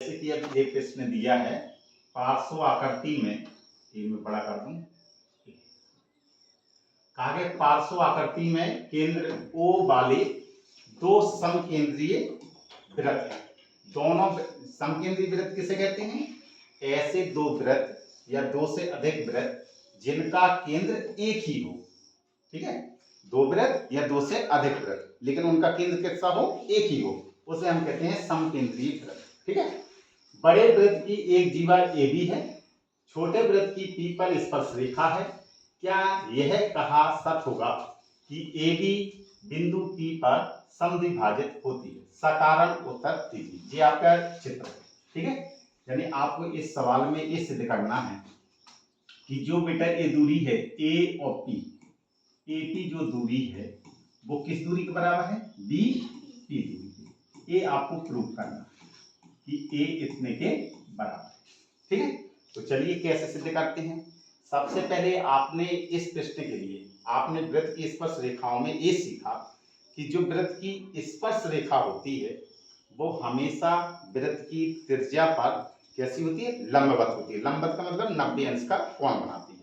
जैसे कि अभी एक प्रश्न दिया है पार्श्व आकृति में, ये मैं बड़ा कर दूं, कहा गया पार्श्व आकृति में केंद्र O वाले दो समकेंद्रीय वृत्त है। दोनों समकेंद्रीय वृत्त किसे कहते हैं? ऐसे दो वृत्त या दो से अधिक वृत्त जिनका केंद्र एक ही हो। ठीक है, दो वृत्त या दो से अधिक वृत्त लेकिन उनका केंद्र कैसा हो? एक ही हो, उसे हम कहते हैं समकेंद्रीय वृत्त। ठीक है, बड़े वृत्त की एक जीवा AB है, छोटे वृत्त की P पर स्पर्श रेखा है। क्या यह कहा सच होगा कि AB बिंदु P पर समद्विभाजित होती है? सकारण उत्तर दीजिए। ये आपका चित्र है। ठीक है, यानी आपको इस सवाल में ये सिद्ध करना है कि जो बेटा ये दूरी है A और P, AP जो दूरी है वो किस दूरी के बराबर है? BP दूरी के। ये आपको प्रूव करना है कि A इतने के बराबर है। ठीक है, तो चलिए कैसे सिद्ध करते हैं। सबसे पहले आपने इस प्रश्न के लिए आपने वृत्त की स्पर्श रेखाओं में ये सीखा कि जो वृत्त की स्पर्श रेखा होती है वो हमेशा वृत्त की त्रिज्या पर कैसी होती है? लंबवत होती है। लंबवत का मतलब 90 अंश का कोण बनाती है।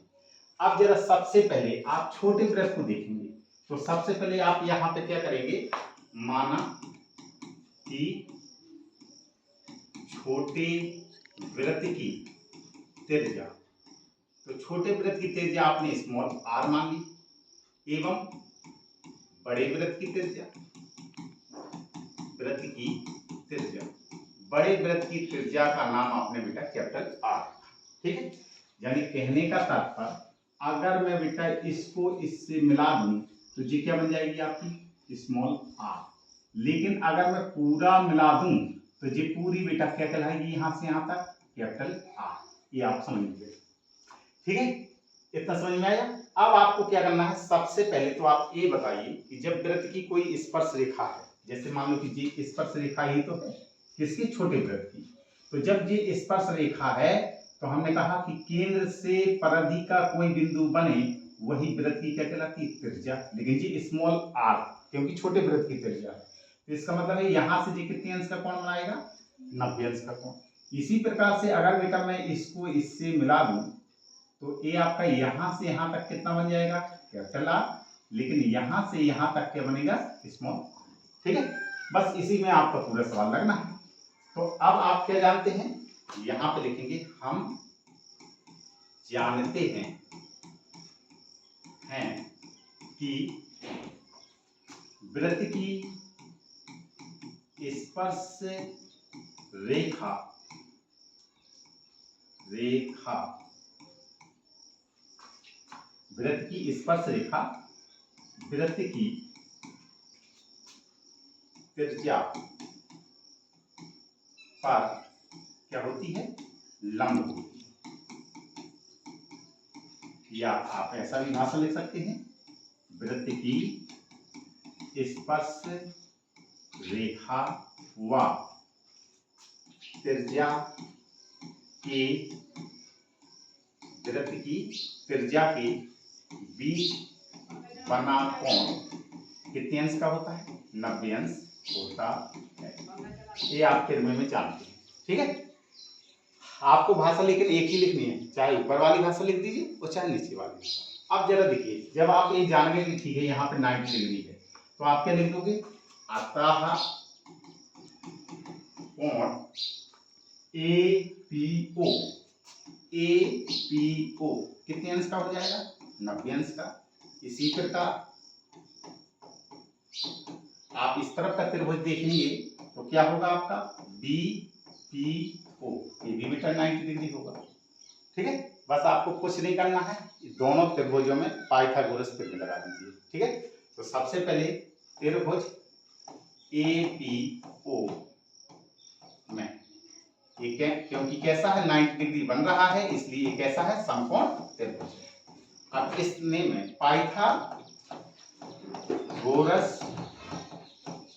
अब जरा सबसे पहले आप छोटे वृत्त को देखेंगे तो सबसे पहले आप यहाँ पे क्या करेंगे, माना कि छोटे वृत्त की त्रिज्या, तो छोटे वृत्त की त्रिज्या आपने स्मॉल r मान ली एवं बड़े वृत्त की त्रिज्या, बड़े वृत्त की त्रिज्या का नाम आपने बेटा कैपिटल R। ठीक है, यानी कहने का तात्पर्य अगर मैं बेटा इसको इससे मिला दूं तो ये क्या बन जाएगी आपकी? Small r। लेकिन अगर मैं पूरा मिला दूं तो ये पूरी बेटा क्या कहलाएगी? यहां से यहां तक कैपिटल R। ये आप समझ लीजिए। ठीक है, इतना समझ में आया। अब आपको क्या करना है, सबसे पहले तो आप ये बताइए कि जब वृत्त की कोई स्पर्श रेखा है, जैसे मान लो कि जी स्पर्श रेखा ही तो है किसकी? छोटे वृत्त की। तो जब ये स्पर्श रेखा है तो हमने कहा कि केंद्र से परिधि का कोई बिंदु बने वही वृत्त की क्या कहलाती है? त्रिज्या। लेकिन जी स्मॉल r क्योंकि छोटे वृत्त की त्रिज्या है, तो इसका मतलब है यहां से जी कितने अंश का कोण बनाएगा? 90 अंश का कोण। इसी प्रकार से अगर बेटा मैं इसको इससे मिला दूं तो ये आपका यहां से यहां तक कितना बन जाएगा? Capital R। लेकिन यहां से यहां तक क्या बनेगा? स्मॉल। ठीक है, बस इसी में आपका पूरा सवाल लगना है। तो अब आप क्या जानते हैं, यहां पे लिखेंगे हम जानते हैं कि वृत्त की स्पर्श रेखा वृत्त की स्पर्श रेखा वृत्त की त्रिज्या पर क्या होती है? लंब होती है। या आप ऐसा भी भाषा लिख सकते हैं, वृत्त की स्पर्श रेखा व त्रिज्या के वृत्त की त्रिज्या के बीच बना कोण कितने अंश का होता है? 90 अंश होता है। ये आप फिल्म में जानते हैं। ठीक है, आपको भाषा लेकिन एक ही लिखनी है, चाहे ऊपर वाली भाषा लिख दीजिए और चाहे नीचे वाली। अब जरा देखिए, जब आप ये जान गए कि ठीक है यहाँ पे 90 डिग्री है तो आप क्या लिख दोगे? अतः कोण APO कितने अंश का हो जाएगा? 90 अंश का। इसी प्रकार आप इस तरफ का त्रिभुज देखेंगे तो क्या होगा आपका? BPO, ये भी बेटा 90 डिग्री होगा। ठीक है, बस आपको कुछ नहीं करना है, दोनों त्रिभुजों में पाइथागोरस त्रिभुज लगा दीजिए। ठीक है, तो सबसे पहले त्रिभुज APO में ये क्योंकि कैसा है? 90 डिग्री बन रहा है, इसलिए ये कैसा है? समकोण त्रिभुज। अब इसमें में पाइथागोरस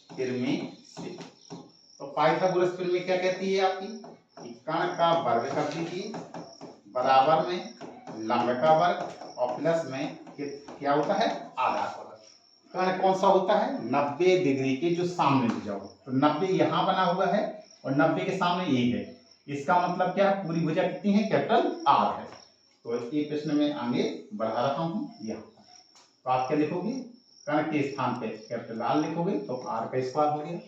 प्रमेय से, तो पाइथागोरस प्रमेय क्या कहती है आपकी? कि कण का वर्ग कर दीजिए बराबर में लंब का वर्ग और प्लस में क्या होता है? आधार वर्ग। कण कौन सा होता है? 90 डिग्री के जो सामने ले जाओ, तो 90 यहाँ बना हुआ है और 90 के सामने ए है, इसका मतलब क्या है, पूरी भुजा कितनी है, कैपिटल आर है। तो ये प्रश्न में आगे बढ़ा रहा हूँ यहाँ पर। तो आप क्या लिखोगे, कर्ण के स्थान पे कैपिटल आर लिखोगे तो आर का स्क्वायर हो गया।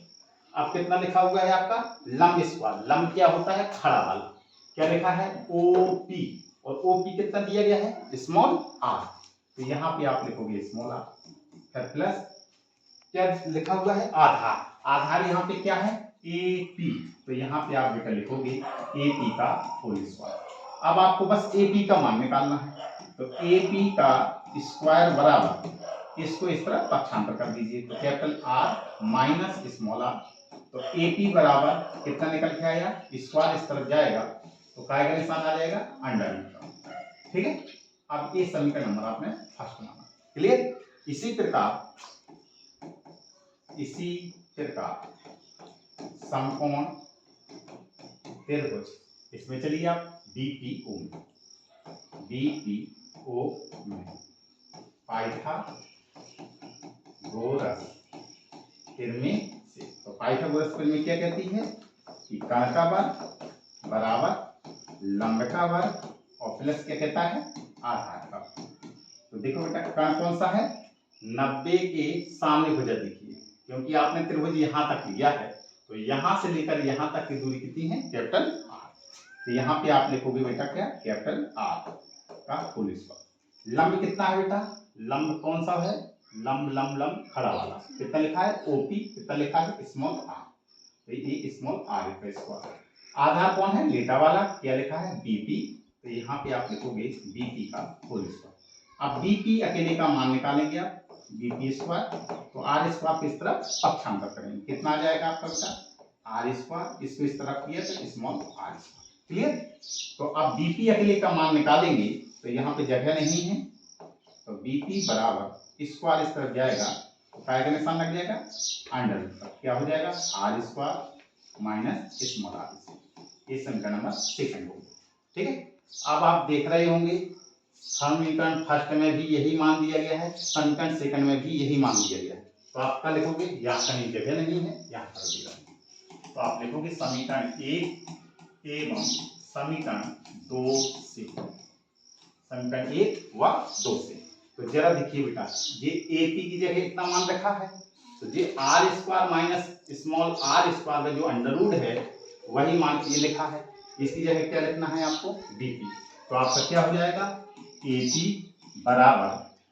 अब कितना लिखा हुआ है आपका, लंब स्क्वायर। लंब क्या होता है, खड़ा वाला। क्या लिखा है, ओपी, और ओपी कितना दिया गया है, स्मॉल आर। तो यहाँ पे आप लिखोगे स्मॉल आर, फिर प्लस क्या लिखा हुआ है, आधार। आधार यहाँ पे क्या है, एपी। तो यहाँ पे आप बेटा लिखोगे एपी का होल स्क्वायर। अब आपको बस एपी का मान निकालना है। तो एपी का स्क्वायर बराबर, इसको इस तरह पक्षांतर कर दीजिए। तो capital R minus small R. तो एपी बराबर कितना निकल के आया, स्क्वायर इस तरफ जाएगा तो काय का निशान आ जाएगा, अंडर रूट का। ठीक है, अब ये समीकरण नंबर आपने फर्स्ट बनाना। क्लियर। इसी प्रकार समकोण त्रिभुज, इसमें चलिए आप बीपीओ में पाइथागोरस प्रमेय से। तो पाइथागोरस प्रमेय क्या कहती है कि कर्ण का वर्ग बराबर लंब का वर्ग और प्लस क्या कहता है, आधार का। तो देखो बेटा कर्ण कौन सा है, 90 के सामने भुजा देखिए, क्योंकि आपने त्रिभुज यहां तक लिया है तो यहां से लेकर यहां तक की दूरी कितनी है, कैपिटल आर। तो यहाँ पे आप लिखोगे बेटा क्या, कैपिटल आर का होल स्क्वायर। लंब कितना है बेटा, लंब कौन सा है, लंब लंब लंब खड़ा वाला कितना लिखा है, ओपी। कितना लिखा है, स्मॉल आर। तो ये स्मॉल आर का स्क्वायर। आधार कौन है, लेटा वाला, क्या लिखा है, बीपी। तो यहाँ पे आप लिखोगे बीपी का होल स्क्वायर। अब बीपी अकेले का मान निकालेंगे आप, बीपी स्क्वायर। तो आर स्क्वायर किस तरफ पक्षांतर करेंगे, कितना आ जाएगा आपका बेटा, आर स्क्वायर। इसको इस तरफ किया तो स्मॉल आर स्क्वायर। क्लियर। तो अब बीपी अकेले का मान निकालेंगे तो यहाँ पे जगह नहीं है, तो बीपी बराबर स्क्वायर इस तरफ जाएगा तो काय का निशान लग जाएगा, अंडर रूट का। क्या हो जाएगा, R square minus small R. ये समीकरण नंबर सेकंड होगा। ठीक है। अब आप देख रहे होंगे समीकरण फर्स्ट में भी यही मान दिया गया है, समीकरण सेकंड में भी यही मान दिया गया है। तो आप क्या लिखोगे, यहाँ कहीं जगह नहीं है, यहाँ पर दिया। तो आप लिखोगे समीकरण एक एवं समीकरण दो से, समीकरण एक व दो से। तो जरा देखिए बेटा, ये एपी की जगह इतना मान रखा है, तो ये R square minus small R square का जो अंडर रूट है वही मान ये लिखा है। इसकी जगह क्या लिखना है आपको, बीपी। तो आपका क्या हो जाएगा, एपी बराबर,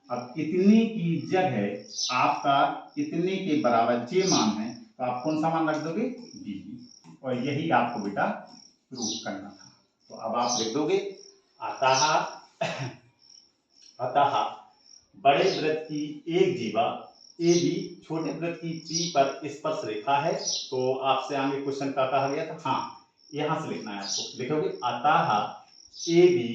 अब इतने की जगह आपका इतने के बराबर जे मान है तो आप कौन सा मान रख दोगे, बीपी। और यही आपको बेटा प्रूफ करना था। तो अब आप लिख दोगे अतः बड़े वृत्त की एक जीवा ए बी छोटे वृत्त की पी पर स्पर्श रेखा है। तो आपसे आगे क्वेश्चन का कहा गया था, हाँ यहां से लिखना है आपको। लिखोगे अतः ए बी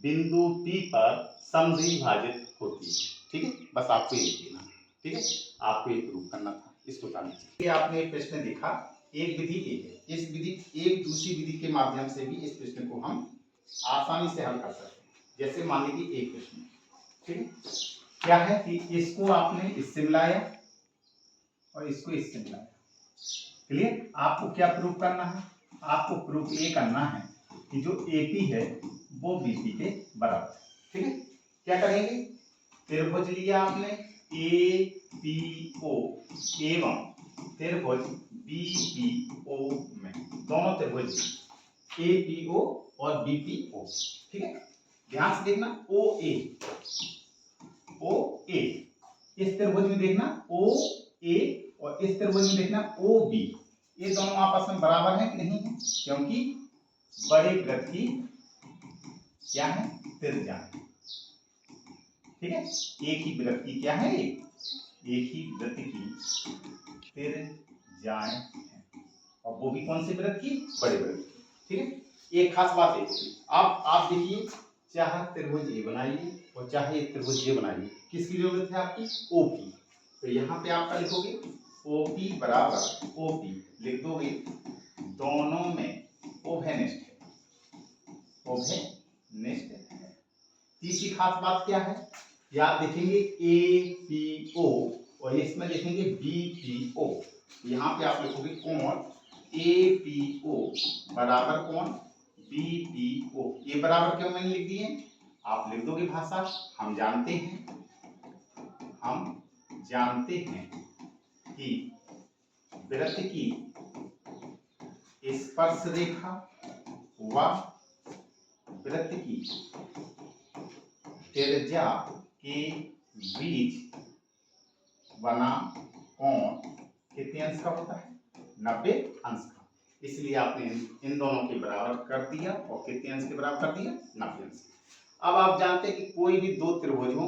बिंदु पी पर समद्विभाजित होती है। ठीक है, बस आपको ये लिखना है। ठीक है, आपको ये प्रूफ करना था, इसको ये आपने प्रश्न देखा, एक विधि एक है। इस विधि एक दूसरी विधि के माध्यम से भी इस प्रश्न को हम आसानी से हल कर सकते हैं। जैसे मान लीजिए एक प्रश्न, ठीक है, क्या है कि इसको आपने इससे मिलाया और इसको इससे मिलाया। क्लियर। आपको क्या प्रूफ करना है, आपको प्रूफ ये करना है कि जो एपी है वो बीपी के बराबर है। ठीक है, क्या करेंगे, त्रिभुज लिया आपने एपीओ एवं त्रिभुज बीपीओ में, दोनों त्रिभुज एपीओ और बीपीओ। ठीक है, ध्यान से देखना, ओ ए इस त्रिभुज में देखना ओ ए और इस त्रिभुज में देखना ओ बी। ये दोनों आपस में बराबर हैं कि नहीं है, क्योंकि बड़े वृत्त की क्या है, त्रिज्या है। ठीक है, एक ही वृत्त की क्या है, एक ही वृत्त की त्रिज्याएं हैं, और वो भी कौन से वृत्त की, बड़े वृत्त की। ठीक है, एक खास बात है। अब आप देखिए, चाहे त्रिभुज ए बनाइए और चाहे त्रिभुज ए बनाइए, किसकी जरूरत है आपकी, ओ की। तो यहाँ पे आपका लिखोगे ओपी बराबर ओपी, लिख दोगे दोनों में ओवेनिस्ट है, ओवेनिस्ट है। तीसरी खास बात क्या है, या आप देखेंगे एपीओ और इसमें देखेंगे बीपीओ। यहाँ पे आप लिखोगे कोण APO बराबर कौन BPO। ये बराबर क्यों मैंने लिख दिए, आप लिख दोगे भाषा। हम जानते हैं कि वृत्त की स्पर्श रेखा व वृत्त की त्रिज्या के बीच बना कोण कितने अंश का होता है, 90 अंश का। इसलिए आपने इन दोनों के बराबर कर दिया और कितने अंश के बराबर कर दिया, 90 अंश। अब आप जानते हैं कि कोई भी दो त्रिभुज हो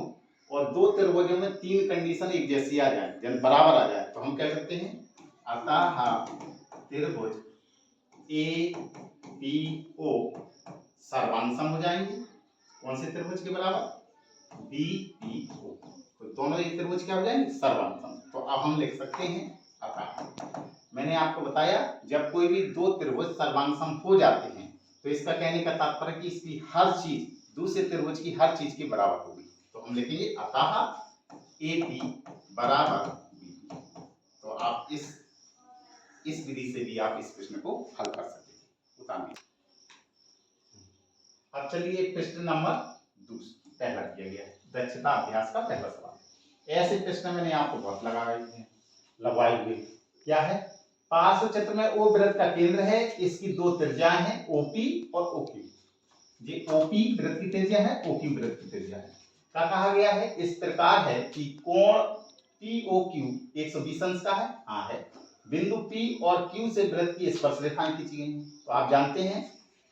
और दो त्रिभुजों में तीन कंडीशन एक जैसी आ जाए, जब बराबर आ जाए, तो हम क्या करते हैं, अतः त्रिभुज APO सर्वांसम हो जाएंगे। कौन से त्रिभुज के बराबर, BPO। तो दोनों एक त्रिभुज क्या हो जाएंगे, सर्वांसम। तो अब हम लिख सकते हैं अतः। मैंने आपको बताया जब कोई भी दो त्रिभुज सर्वांसम हो जाते हैं तो इसका कहने का तात्पर्य कि इसकी हर चीज दूसरे त्रिभुज की हर चीज के बराबर होगी। तो हम लिखेंगे अतः AP बराबर BP। तो आप इस विधि से भी आप इस प्रश्न को हल कर सकते हैं, उतारने। अब चलिए प्रश्न नंबर पहला किया गया है, दक्षता अभ्यास का पहला सवाल। ऐसे प्रश्न मैंने आपको बहुत लगवाए हुए। क्या है, पार्श्व चित्र में ओ वृत्त का केंद्र है, इसकी दो त्रिज्याएं हैं OP और OQ। ये OP वृत्त की त्रिज्या है, OQ वृत्त की त्रिज्या है। क्या कहा गया है, इस प्रकार है कि कोण POQ 120 अंश का है। हाँ है। बिंदु P और Q से वृत्त की स्पर्श रेखाएं खींची गई हैं। तो आप जानते हैं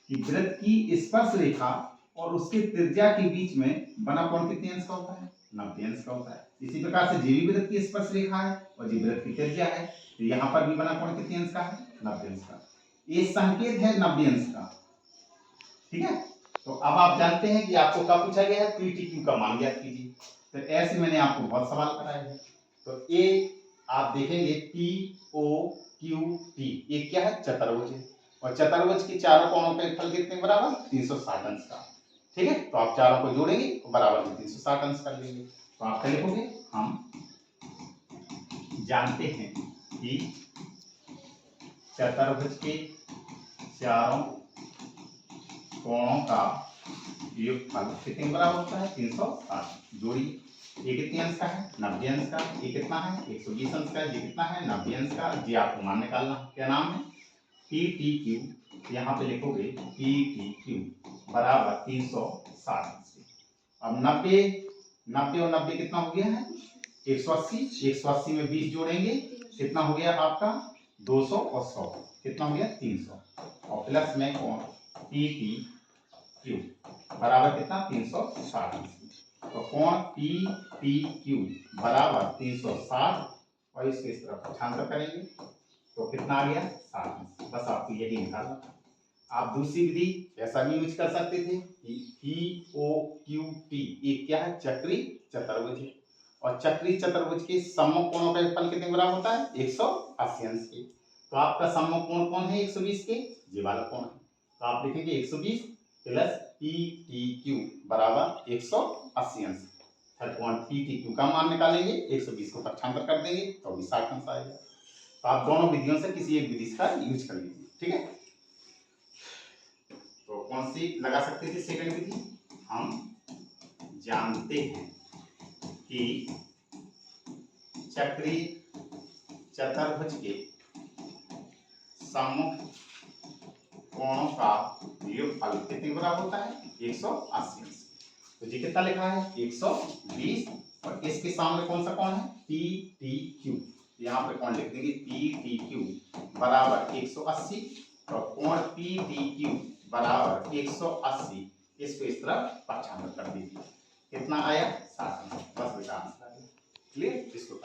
कि वृत्त की स्पर्श रेखा और उसकी त्रिज्या के बीच में बना कोण कितने अंश का होता है, 90 अंश का होता है। इसी प्रकार से जी वृत्त की स्पर्श रेखा है और जी वृत्त की त्रिज्या है, तो यहाँ पर भी बना कोण कितने अंश का है, 90 अंश का। ये संकेत है 90 अंश का, ठीक है। तो अब आप जानते हैं कि आपको क्या पूछा गया है, PTQ का मान ज्ञात कीजिए। तो ऐसे मैंने आपको बहुत सवाल कराए हैं। तो ये आप देखेंगे POQT, ये क्या है, चतुर्भुज है और चतुर्भुज की चारों कोणों का फल कितने बराबर, 360 अंश का। ठीक है, तो आप चारों को जोड़ेंगे तो बराबर में 360 अंश कर लेंगे। तो आप क्या लिखोगे, हम जानते हैं कि चतुर्भुज के चारों कोणों का योगफल कितने बराबर होता है, 360। जोड़िए, ये कितने अंश का है, 90 अंश का। ये कितना है, 120 अंश का। ये कितना है, 90 अंश का। जी आपको मान निकालना, क्या नाम है, PTQ। यहाँ पे लिखोगे PTQ बराबर 360 अंश। अब 90 और 90 कितना हो गया है, 180। 180 में 20 जोड़ेंगे, कितना हो गया आपका, 200 और 100 कितना हो गया, 300। और प्लस में कोण PTQ बराबर कितना, 360 अंश। तो कोण PTQ बराबर 360 और इसके इस तरफ पक्षांतर करेंगे तो कितना आ गया, 60 अंश। बस आपको यही निकालना था। आप दूसरी विधि ऐसा भी यूज कर सकते थे कि POQT, ये क्या है, चक्री चतुर्भुज है और चक्री चतुर्भुज के सम्मुख कोणों का फल कितने बराबर होता है, 180 अंश के। तो आपका सम्मुख कोण कौन है 120 के, ये वाला कोण है। तो आप लिखेंगे 120 प्लस PTQ बराबर 180 अंश। फिर कोण PTQ का मान निकालेंगे, 120 को पक्षांतर कर देंगे तो भी 60 अंश आएगा। तो आप दोनों विधियों से किसी एक विधि का यूज कर लीजिए, ठीक है। तो कौन सी लगा सकते थे सेकंड विधि, हम जानते हैं कि चक्री चतुर्भुज के सम्मुख कोणों का योगफल कितने बराबर होता है, 180 अंश। तो जी कितना लिखा है, 120 और इसके सामने कौन सा कोण है, PTQ। यहाँ पे कोण लिख देंगे PTQ बराबर 180। तो कोण PTQ बराबर 180, इसको इस तरफ पक्षांतर कर दीजिए, कितना आया, 60 अंश। बस बेटा आंसर आ गया, क्लियर। इसको